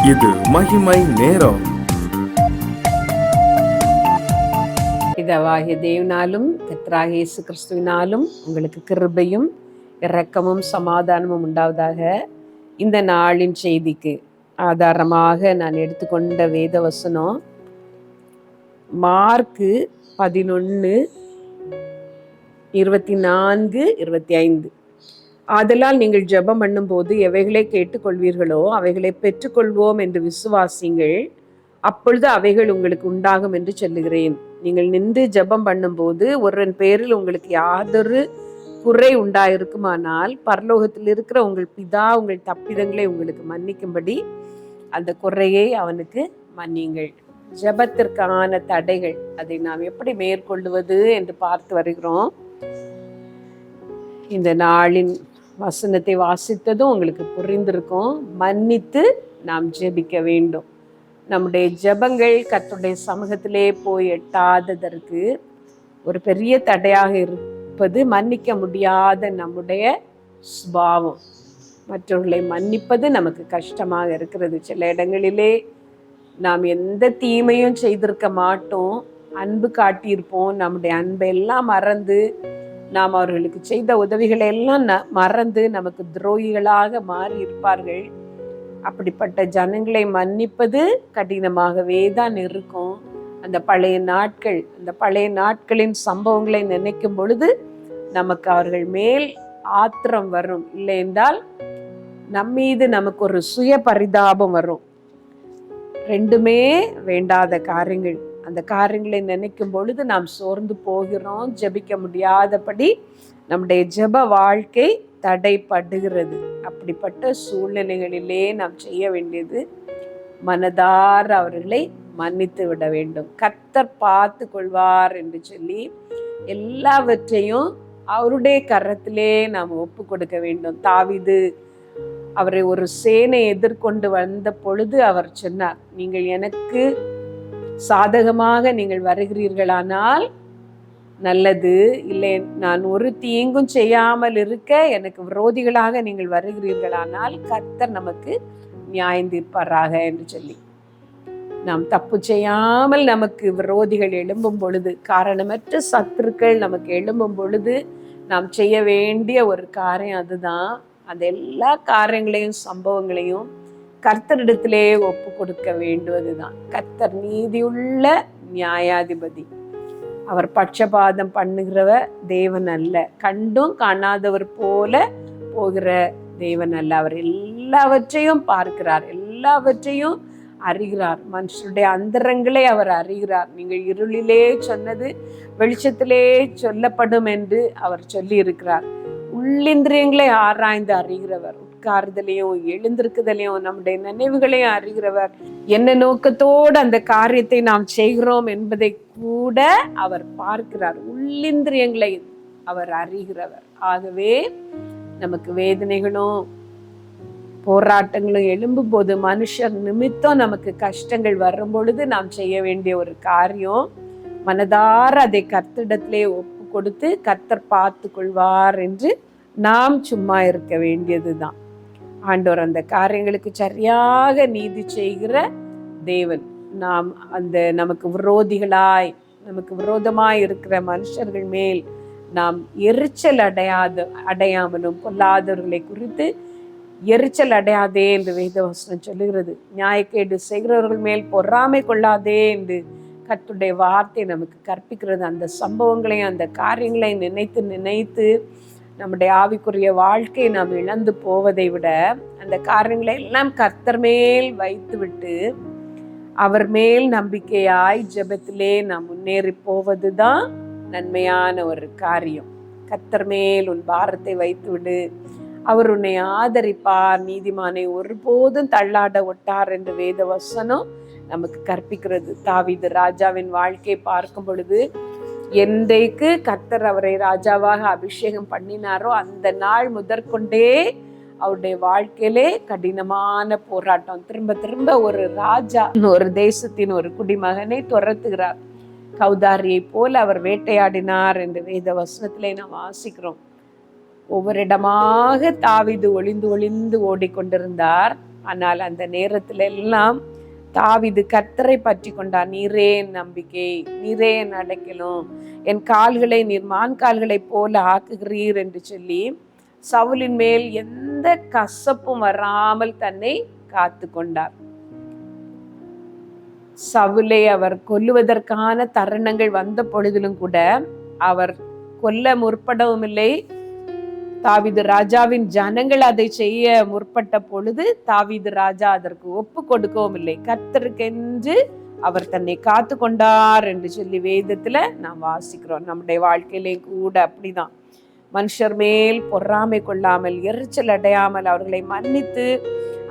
இது மகிமை நேரம். பிதாவாகிய தேவனாலும் கர்த்தராகிய இயேசு கிறிஸ்துவினாலும் உங்களுக்கு கிருபையும் இரக்கமும் சமாதானமும் உண்டாவதாக. இந்த நாளின் செய்திக்கு ஆதாரமாக நான் எடுத்துக்கொண்ட வேத வசனம் மார்க்கு 11:24-25. ஆதலால் நீங்கள் ஜெபம் பண்ணும்போது எவைகளை கேட்டுக்கொள்வீர்களோ அவைகளை பெற்றுக்கொள்வோம் என்று விசுவாசிங்கள், அப்பொழுது அவைகள் உங்களுக்கு உண்டாகும் என்று சொல்லுகிறேன். நீங்கள் நின்று ஜெபம் பண்ணும்போது ஒருவன் பேரில் உங்களுக்கு யாதொரு குறை உண்டாயிருக்குமானால் பரலோகத்தில் இருக்கிற உங்கள் பிதா உங்கள் தப்பிதங்களை உங்களுக்கு மன்னிக்கும்படி அந்த குறையை அவனுக்கு மன்னியுங்கள். ஜெபத்திற்கான தடைகள், அதை நாம் எப்படி மேற்கொள்வது என்று பார்த்து வருகிறோம். இந்த நாளின் வசனத்தை வாசித்ததும் உங்களுக்கு புரிந்திருக்கும். மன்னித்து நாம் ஜெபிக்க வேண்டும். நம்முடைய ஜெபங்கள் கர்த்தருடைய சமூகத்திலே போய் எட்டாததற்கு ஒரு பெரிய தடையாக இருப்பது மன்னிக்க முடியாத நம்முடைய சுபாவம். மற்றவர்களை மன்னிப்பது நமக்கு கஷ்டமாக இருக்கிறது. சில இடங்களிலே நாம் எந்த தீமையும் செய்திருக்க மாட்டோம், அன்பு காட்டியிருப்போம். நம்முடைய அன்பை எல்லாம் மறந்து நாம் அவர்களுக்கு செய்த உதவிகளை எல்லாம் மறந்து நமக்கு துரோகிகளாக மாறி இருப்பார்கள். அப்படிப்பட்ட ஜனங்களை மன்னிப்பது கடினமாகவே தான் இருக்கும். அந்த பழைய நாட்களின் சம்பவங்களை நினைக்கும் பொழுது நமக்கு அவர்கள் மேல் ஆத்திரம் வரும். இல்லை என்றால் நம்மீது நமக்கு ஒரு சுய பரிதாபம் வரும். ரெண்டுமே வேண்டாத காரியங்கள். அந்த காரியங்களை நினைக்கும் பொழுது நாம் சோர்ந்து போகிறோம். ஜெபிக்க முடியாதபடி நம்முடைய ஜெப வாழ்க்கை தடைப்படுகிறது. அப்படிப்பட்ட சூழ்நிலைகளிலே நாம் செய்ய வேண்டியது மனதார அவர்களை மன்னித்து விட வேண்டும். கர்த்தர் பார்த்து கொள்வார் என்று சொல்லி எல்லாவற்றையும் அவருடைய கரத்திலே நாம் ஒப்பு கொடுக்க வேண்டும். தாவீது அவரை ஒரு சேனை எதிர்கொண்டு வந்த பொழுது அவர் சொன்னார், நீங்கள் எனக்கு சாதகமாக நீங்கள் வருகிறீர்களானால் நல்லது, இல்லை நான் ஒரு தீங்கும் செய்யாமல் இருக்க எனக்கு விரோதிகளாக நீங்கள் வருகிறீர்களானால் கர்த்தர் நமக்கு நியாயம் தீர்ப்பாராக என்று சொல்லி, நாம் தப்பு செய்யாமல் நமக்கு விரோதிகள் எழும்பும் பொழுது, காரணமற்ற சத்துருக்கள் நமக்கு எழும்பும் பொழுது நாம் செய்ய வேண்டிய ஒரு காரியம் அதுதான். அந்த எல்லா காரியங்களையும் சம்பவங்களையும் கர்த்தரிடத்திலே ஒப்பு கொடுக்க வேண்டுவதுதான். கர்த்தர் நீதியுள்ள நியாயாதிபதி. அவர் பட்சபாதம் பண்ணுகிறவர் தேவன் அல்ல. கண்டும் காணாதவர் போல போகிற தேவன் அல்ல. அவர் எல்லாவற்றையும் பார்க்கிறார், எல்லாவற்றையும் அறிகிறார். மனுஷருடைய அந்தரங்களை அவர் அறிகிறார். நீங்கள் இருளிலே சொன்னது வெளிச்சத்திலே சொல்லப்படும் என்று அவர் சொல்லி இருக்கிறார். உள்ளிந்திரியங்களை ஆராய்ந்து அறிகிறவர். உட்கார்தலையும் எழுந்திருக்குதலையும் நம்முடைய நினைவுகளையும் அறிகிறவர். என்ன நோக்கத்தோடு அந்த காரியத்தை நாம் செய்கிறோம் என்பதை கூட அவர் பார்க்கிறார். உள்ளிந்திரியங்களை அவர் அறிகிறவர். ஆகவே நமக்கு வேதனைகளும் போராட்டங்களும் எழும்பும் போது, மனுஷர் நிமித்தம் நமக்கு கஷ்டங்கள் வரும் பொழுது நாம் செய்ய வேண்டிய ஒரு காரியம், மனதார அதை கர்த்தரிடத்திலே ஒப்பு கொடுத்து கர்த்தர் பார்த்து கொள்வார் என்று நாம் சும்மா இருக்க வேண்டியதுதான். ஆண்டவர் அந்த காரியங்களுக்கு சரியாக நீதி செய்கிற தேவன். நாம் அந்த நமக்கு விரோதமாய் இருக்கிற மனுஷர்கள் மேல் நாம் எரிச்சல் அடையாமலும் கொல்லாதவர்களை குறித்து எரிச்சல் அடையாதே என்று வேதவசனம் சொல்லுகிறது. நியாயக்கேடு செய்கிறவர்கள் மேல் பொறாமை கொள்ளாதே என்று கர்த்தருடைய வார்த்தை நமக்கு கற்பிக்கிறது. அந்த சம்பவங்களையும் அந்த காரியங்களையும் நினைத்து நம்முடைய ஆவிக்குரிய வாழ்க்கையை நாம் இழந்து போவதை விட அந்த காரியங்களை எல்லாம் கர்த்தர் மேல் வைத்து விட்டு அவர் மேல் நம்பிக்கையாய் ஜெபத்திலே நாம் முன்னேறி போவதுதான் நன்மையான ஒரு காரியம். கர்த்தர் மேல் உன் பாரத்தை வைத்து விடு, அவர் உன்னை ஆதரிப்பார், நீதிமானை ஒருபோதும் தள்ளாட ஒட்டார் என்று வேத வசனம் நமக்கு கற்பிக்கிறது. தாவீது ராஜாவின் வாழ்க்கையை பார்க்கும் பொழுது, என்றைக்கு கர்த்தர் அவரை ராஜாவாக அபிஷேகம் பண்ணினாரோ அந்த நாள் முதற்கொண்டே அவருடைய வாழ்க்கையிலே கடினமான போராட்டம். திரும்ப ஒரு ராஜா ஒரு தேசத்தின் ஒரு குடிமகனை துரத்துகிறார். கௌதாரியை போல அவர் வேட்டையாடினார் என்று வேத வசனத்திலே நாம் வாசிக்கிறோம். ஒவ்வொரு இடமாக தாவீது ஒளிந்து ஓடிக்கொண்டிருந்தார். ஆனால் அந்த நேரத்துல எல்லாம் தாவீது கர்த்தரை பற்றி கொண்டார். நீரே என் நம்பிக்கை, நீரே என் அடைக்கலும், என் கால்களை நீர் மான் கால்களை போல ஆக்குகிறீர் என்று சொல்லி சவுலின் மேல் எந்த கசப்பும் வராமல் தன்னை காத்து கொண்டார். சவுலை அவர் கொல்லுவதற்கான தருணங்கள் வந்த பொழுதிலும் கூட அவர் கொல்ல முற்படவும் இல்லை. தாவீது ராஜாவின் ஜனங்கள் அதை செய்ய முற்பட்ட பொழுது தாவீது ராஜா அதற்கு ஒப்பு கொடுக்கவும் இல்லை. கர்த்தருக்கென்று அவர் தன்னை காத்து கொண்டார் என்று சொல்லி வேதத்துல நாம் வாசிக்கிறோம். நம்முடைய வாழ்க்கையிலே கூட அப்படிதான். மனுஷர் மேல் பொறாமை கொள்ளாமல், எரிச்சல் அடையாமல், அவர்களை மன்னித்து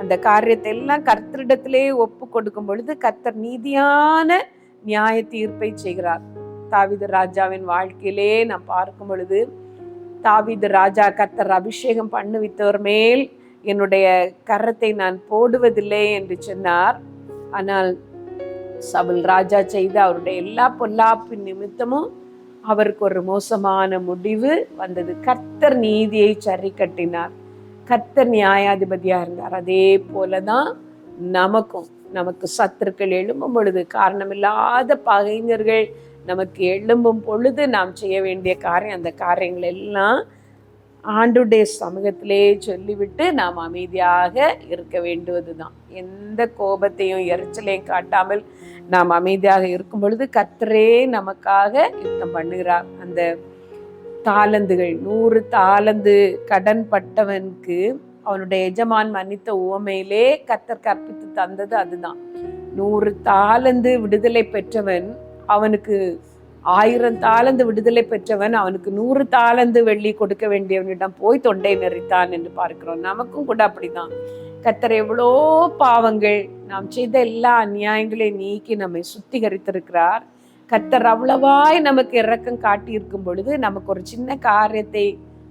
அந்த காரியத்தை எல்லாம் கர்த்தரிடத்திலே ஒப்பு கொடுக்கும் பொழுது கர்த்தர் நீதியான நியாய தீர்ப்பை செய்கிறார். தாவீது ராஜாவின் வாழ்க்கையிலே நாம் பார்க்கும் பொழுது தாவீது ராஜா கர்த்தர் அபிஷேகம் பண்ணுவித்தவர் மேல் என்னுடைய கரத்தை நான் போடுவதில்லை என்று சொன்னார். ஆனால் சவுல் ராஜா செய்த அவருடைய எல்லா பொல்லாப்பின் நிமித்தமும் அவருக்கு ஒரு மோசமான முடிவு வந்தது. கர்த்தர் நீதியை சரி கட்டினார். கர்த்தர் நியாயாதிபதியா இருந்தார். அதே போலதான் நமக்கு சத்துருக்கள் எழும்பும் பொழுது, காரணமில்லாத பகைஞர்கள் நமக்கு எழும்பும் பொழுது நாம் செய்ய வேண்டிய காரியம், அந்த காரியங்கள் எல்லாம் ஆண்டுடைய சமூகத்திலே சொல்லிவிட்டு நாம் அமைதியாக இருக்க வேண்டுவதுதான். எந்த கோபத்தையும் எரிச்சலையும் காட்டாமல் நாம் அமைதியாக இருக்கும் பொழுது கர்த்தரே நமக்காக யுத்தம் பண்ணுகிறார். அந்த தாலந்துகள், 100 தாலந்து கடன் பட்டவனுக்கு அவனுடைய எஜமான் மன்னித்த உவமையிலே கர்த்தர் கற்பித்து தந்தது அதுதான். 100 தாலந்து விடுதலை பெற்றவன் அவனுக்கு 1000 தாலந்து விடுதலை பெற்றவன் அவனுக்கு 100 தாலந்து வெள்ளி கொடுக்க வேண்டியவனிடம் போய் தொண்டை நெறித்தான் என்று பார்க்கிறோம். நமக்கும் கூட அப்படிதான். கர்த்தர் எவ்வளோ பாவங்கள், நாம் செய்த எல்லா அநியாயங்களையும் நீக்கி நம்மை சுத்திகரித்திருக்கிறார். கர்த்தர் அவ்வளவாய் நமக்கு இரக்கம் காட்டி இருக்கும் பொழுது நமக்கு ஒரு சின்ன காரியத்தை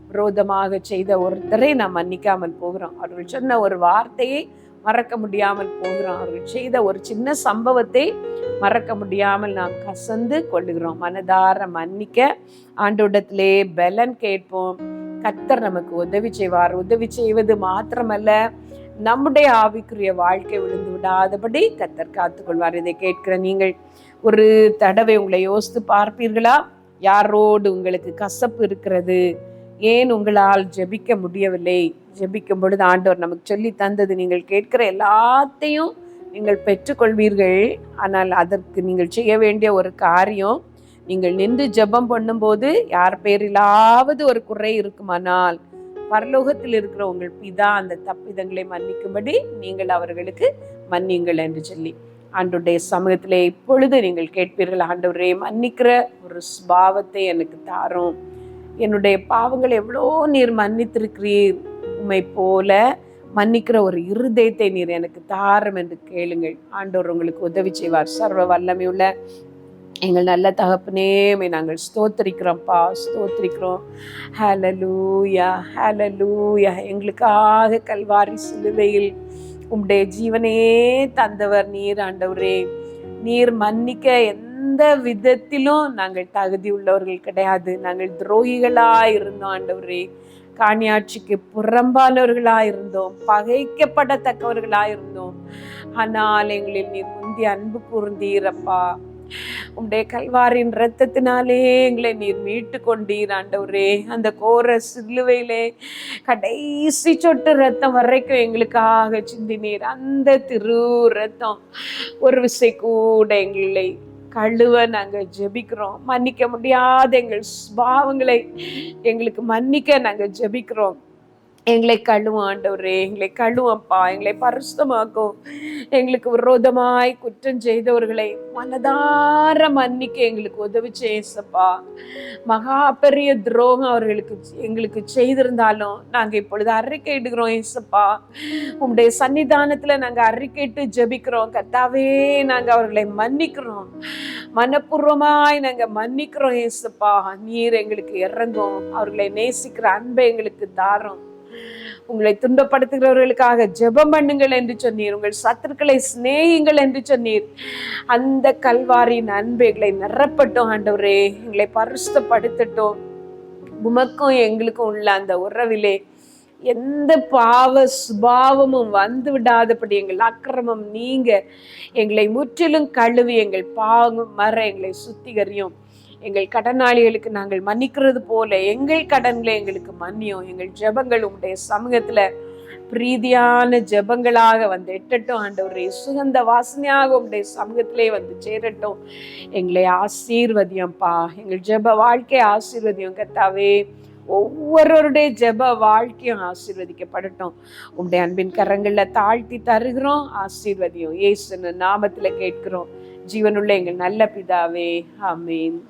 விரோதமாக செய்த ஒருத்தரை நாம் மன்னிக்காமல் போகிறோம். அவர்கள் சொன்ன ஒரு வார்த்தையை மறக்க முடியாமல் போகிறோம். அவர்கள் செய்த ஒரு சின்ன சம்பவத்தை மறக்க முடியாமல் நாம் கசந்து கொள்ளுகிறோம். மனதார மன்னிக்க ஆண்டவரிடத்திலே பலன் கேட்போம். கர்த்தர் நமக்கு உதவி செய்வார். உதவி செய்வது மாத்திரமல்ல, நம்முடைய ஆவிக்குரிய வாழ்க்கை விழுந்து விடாதபடி கர்த்தர் காத்துக்கொள்வார். இதை கேட்கிற நீங்கள் ஒரு தடவை உங்களை யோசித்து பார்ப்பீர்களா? யாரோடு உங்களுக்கு கசப்பு இருக்கிறது? ஏன் உங்களால் ஜெபிக்க முடியவில்லை? ஜெபிக்கும் பொழுது ஆண்டவர் நமக்கு சொல்லி தந்தது, நீங்கள் கேட்கிற எல்லாத்தையும் நீங்கள் பெற்றுக்கொள்வீர்கள். ஆனால் அதற்கு நீங்கள் செய்ய வேண்டிய ஒரு காரியம், நீங்கள் நின்று ஜெபம் பண்ணும்போது யார் பேரிலாவது ஒரு குறை இருக்குமானால் பரலோகத்தில் இருக்கிற உங்கள் பிதா அந்த தப்பிதங்களை மன்னிக்கும்படி நீங்கள் அவர்களுக்கு மன்னியுங்கள் என்று சொல்லி ஆண்டவருடைய சமூகத்திலே இப்பொழுது நீங்கள் கேட்பீர்கள். ஆண்டவரே, மன்னிக்கிற ஒரு சுபாவத்தை எனக்கு தாரும். என்னுடைய பாவங்கள் எவ்வளோ நீர் மன்னித்திருக்கிறீர், உம்மை போல மன்னிக்கிற ஒரு இருதயத்தை நீர் எனக்கு தாரும் என்று கேளுங்கள். ஆண்டவர் உங்களுக்கு உதவி செய்வார். சர்வ வல்லமையுள்ள எங்கள் நல்ல தகப்பனே, நாங்கள் ஸ்தோத்திரிக்கிறோம்ப்பா, ஸ்தோத்திரிக்கிறோம். ஹல்லேலூயா, ஹல்லேலூயா. எங்களுக்காக கல்வாரி சிலுவையில் உம்முடைய ஜீவனே தந்தவர் நீர் ஆண்டவரே. நீர் மன்னிக்க எந்த விதத்திலும் நாங்கள் தகுதி உள்ளவர்கள் கிடையாது. நாங்கள் துரோகிகளாய் இருந்தோம் ஆண்டவரே. காணியாட்சிக்கு புறம்பானவர்களாய் இருந்தோம், பகைக்கப்படத்தக்கவர்களாய் இருந்தோம். ஆனால் எங்களில் நீர் முந்தி அன்பு கூர்ந்தீரப்பா. உம்முடைய கல்வாரின் இரத்தத்தினாலே எங்களை நீர் மீட்டு கொண்டீர் ஆண்டவரே. அந்த கோர சிலுவையிலே கடைசி சொட்டு ரத்தம் வரைக்கும் எங்களுக்காக சிந்தினீர். அந்த திரு ரத்தம் ஒரு விசை கூட எங்களை கழுவ நாங்கள் ஜெபிக்கிறோம். மன்னிக்க முடியாத எங்கள் பாவங்களை எங்களுக்கு மன்னிக்க நாங்கள் ஜெபிக்கிறோம். எங்களை கழுவும் ஆண்டவரே, எங்களை கழுவப்பா, எங்களை பரிசுத்தமாக்கும். எங்களுக்கு விரோதமாய் குற்றம் செய்தவர்களை மனதார மன்னிக்க எங்களுக்கு உதவி செய்யப்பா. மகா பெரிய துரோகம் அவர்களுக்கு எங்களுக்கு செய்திருந்தாலும் நாங்கள் இப்பொழுது அறிக்கையிடுகிறோம் ஏசப்பா. உம்முடைய சன்னிதானத்துல நாங்கள் அறிக்கையிட்டு ஜெபிக்கிறோம். கர்த்தாவே, நாங்கள் அவர்களை மன்னிக்கிறோம், மனப்பூர்வமாய் நாங்கள் மன்னிக்கிறோம் ஏசப்பா. நீர் எங்களுக்கு இறங்கும், அவர்களை நேசிக்கிற அன்பை எங்களுக்கு தாரும். உங்களை துன்பப்படுத்துகிறவர்களுக்காக ஜெபம் பண்ணுங்கள் என்று சொன்னீர். உங்கள் சத்துருக்களை சிநேகிங்கள் என்று சொன்னீர். அந்த கல்வாரியின் அன்பு எங்களை நிரப்பட்டும் ஆண்டவரே, எங்களை பரிசுத்தப்படுத்தட்டும். உமக்கும் எங்களுக்கும் உள்ள அந்த உறவிலே எந்த பாவ சுபாவமும் வந்து விடாதபடி எங்கள் அக்கிரமம் நீங்க எங்களை முற்றிலும் கழுவி எங்கள் பாவம் மற எங்களை சுத்திகரியும். எங்கள் கடனாளிகளுக்கு நாங்கள் மன்னிக்கிறது போல எங்கள் கடன்களை எங்களுக்கு மன்னியும். எங்கள் ஜெபங்கள் உங்களுடைய சமூகத்துல பிரீதியான ஜெபங்களாக வந்து எட்டட்டும் ஆண்டவரே. சுகந்த வாசனையாக உங்களுடைய சமூகத்திலே வந்து சேரட்டும். எங்களை ஆசீர்வதியம்ப்பா. எங்கள் ஜெப வாழ்க்கையை ஆசீர்வதியம் கர்த்தாவே. ஒவ்வொருவருடைய ஜெப வாழ்க்கையும் ஆசீர்வதிக்கப்படட்டும். உங்களுடைய அன்பின் கரங்கள்ல தாழ்த்தி தருகிறோம். ஆசீர்வதியும். இயேசுவின் நாமத்துல கேட்கிறோம் ஜீவனுள்ள எங்கள் நல்ல பிதாவே. ஆமென்.